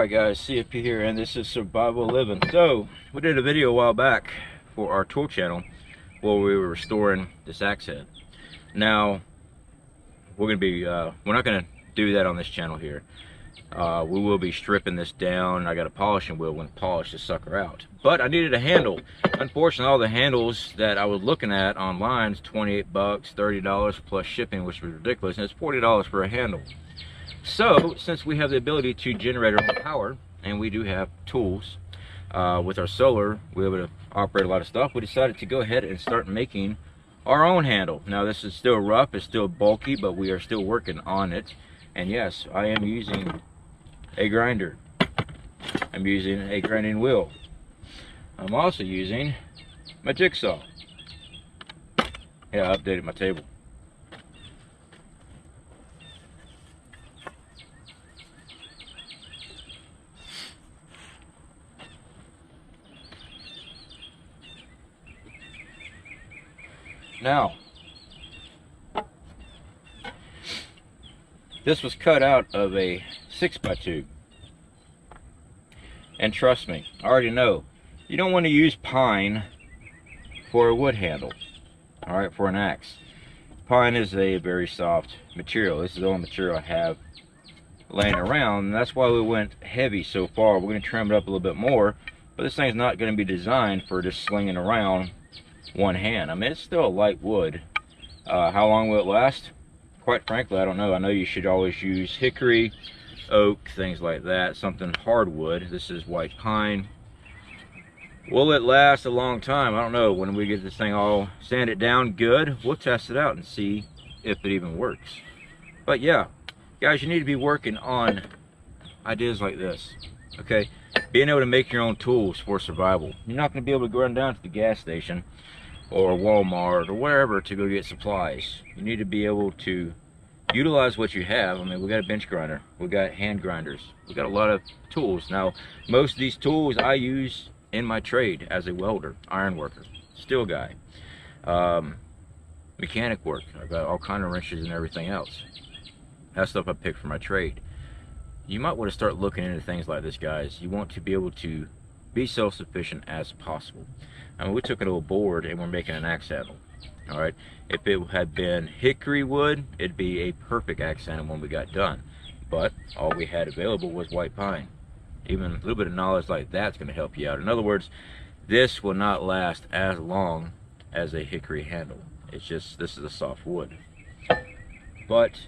Alright guys, CFP here, and this is Survival Living. So, we did a video a while back for our tool channel where we were restoring this axe head. Now, we're not going to do that on this channel here. We will be stripping this down. I got a polishing wheel and polish this sucker out. But I needed a handle. Unfortunately, all the handles that I was looking at online is 28 bucks, $30 plus shipping, which was ridiculous, and it's $40 for a handle. So, since we have the ability to generate our own power, and we do have tools with our solar, we're able to operate a lot of stuff, we decided to go ahead and start making our own handle. Now, this is still rough, it's still bulky, but we are still working on it. And yes, I am using a grinder. I'm using a grinding wheel. I'm also using my jigsaw. Yeah, I updated my table. Now, this was cut out of a 6x2, and trust me, I already know you don't want to use pine for a wood handle. Alright, for an axe, pine is a very soft material. This is the only material I have laying around, and that's why we went heavy so far. We're going to trim it up a little bit more, but this thing's not going to be designed for just slinging around one hand. I mean, it's still a light wood. How long will it last? Quite frankly, I don't know. I know you should always use hickory, oak, things like that, something hardwood. This is white pine. Will it last a long time? I don't know. When we get this thing all sanded down good, we'll test it out and see if it even works. But yeah, guys, you need to be working on ideas like this, okay? Being able to make your own tools for survival. You're not going to be able to go run down to the gas station or Walmart or wherever to go get supplies. You need to be able to utilize what you have. I mean, we got a bench grinder, we got hand grinders, we got a lot of tools. Now, most of these tools I use in my trade as a welder, iron worker, steel guy, mechanic work. I've got all kind of wrenches and everything else. That's stuff I pick for my trade. You might want to start looking into things like this, guys. You want to be able to be self-sufficient as possible. I mean, we took an old board and we're making an axe handle. All right, if it had been hickory wood, it'd be a perfect axe handle when we got done. But all we had available was white pine. Even a little bit of knowledge like that's going to help you out. In other words, this will not last as long as a hickory handle. It's just, this is a soft wood. But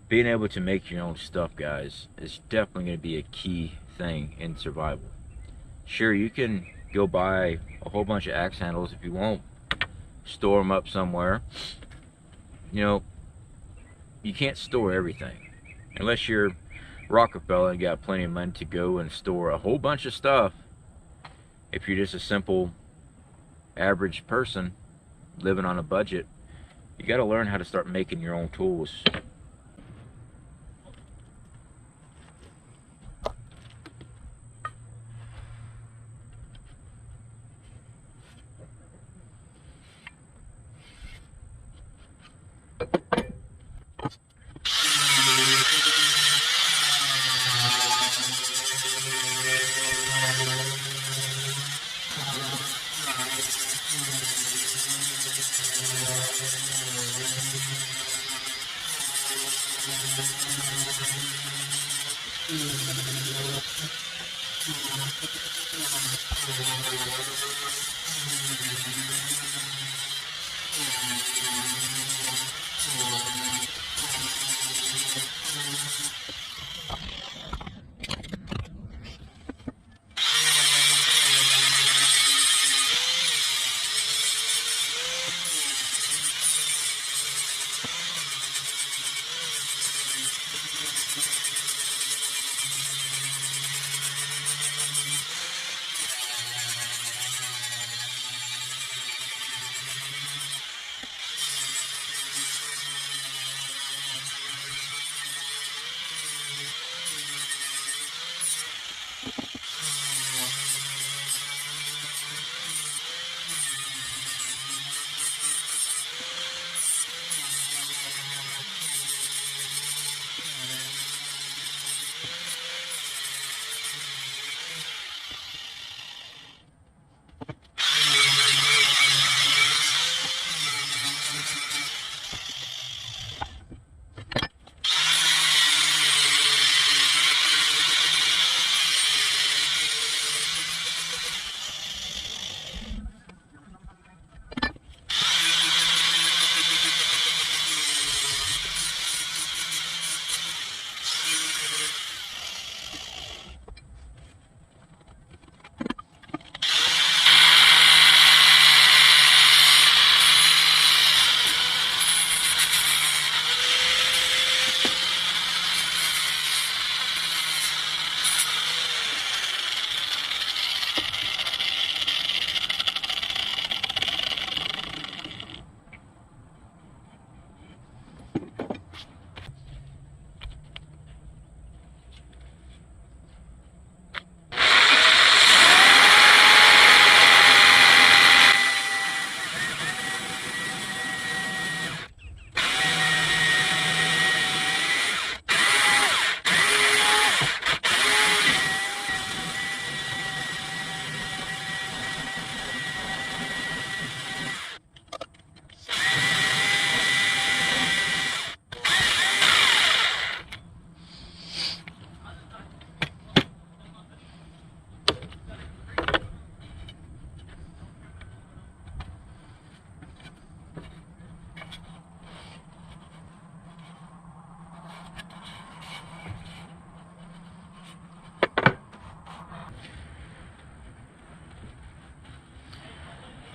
being able to make your own stuff, guys, is definitely going to be a key thing in survival. Sure, you can go buy a whole bunch of axe handles if you want, store them up somewhere. You know, you can't store everything unless you're Rockefeller and got plenty of money to go and store a whole bunch of stuff. If you're just a simple average person living on a budget, you got to learn how to start making your own tools.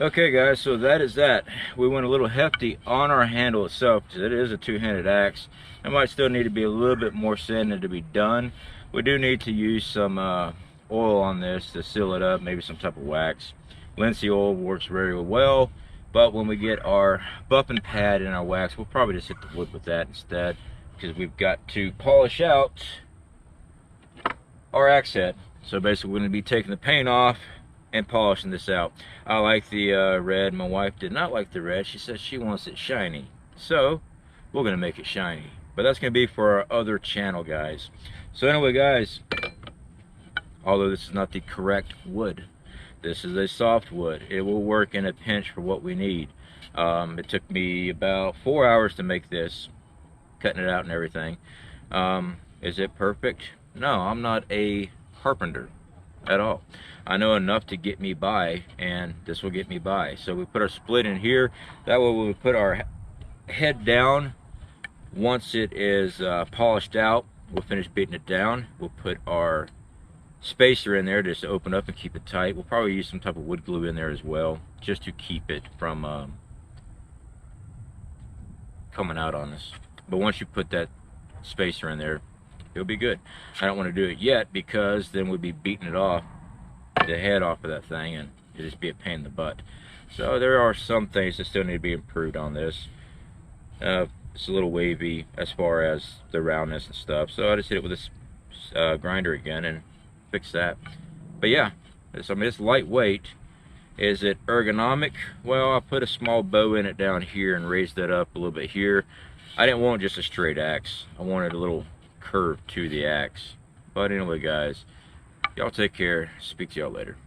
Okay guys, so that is that. We went a little hefty on our handle itself because it is a two-handed axe. It might still need to be a little bit more sanded to be done. We do need to use some oil on this to seal it up, maybe some type of wax. Linseed oil works very well, but when we get our buffing pad and our wax, we'll probably just hit the wood with that instead, because we've got to polish out our axe head. So basically we're going to be taking the paint off and polishing this out. I like the red. My wife did not like the red. She says she wants it shiny, so we're going to make it shiny. But that's going to be for our other channel, guys. So anyway, guys, although this is not the correct wood, this is a soft wood. It will work in a pinch for what we need. It took me about 4 hours to make this, cutting it out and everything. Is it perfect? No, I'm not a carpenter at all. I know enough to get me by, and this will get me by. So we put our split in here. That way we put our head down. Once it is polished out, we'll finish beating it down. We'll put our spacer in there just to open up and keep it tight. We'll probably use some type of wood glue in there as well, just to keep it from coming out on us. But once you put that spacer in there, it'll be good. I don't want to do it yet because then we'd be beating it off, the head off of that thing, and it'd just be a pain in the butt. So there are some things that still need to be improved on this. It's a little wavy as far as the roundness and stuff, so I just hit it with this grinder again and fix that. But yeah, I mean, it's lightweight. Is it ergonomic? Well, I put a small bow in it down here and raised that up a little bit here. I didn't want just a straight axe. I wanted a little curve to the axe. But anyway, guys, y'all take care. Speak to y'all later.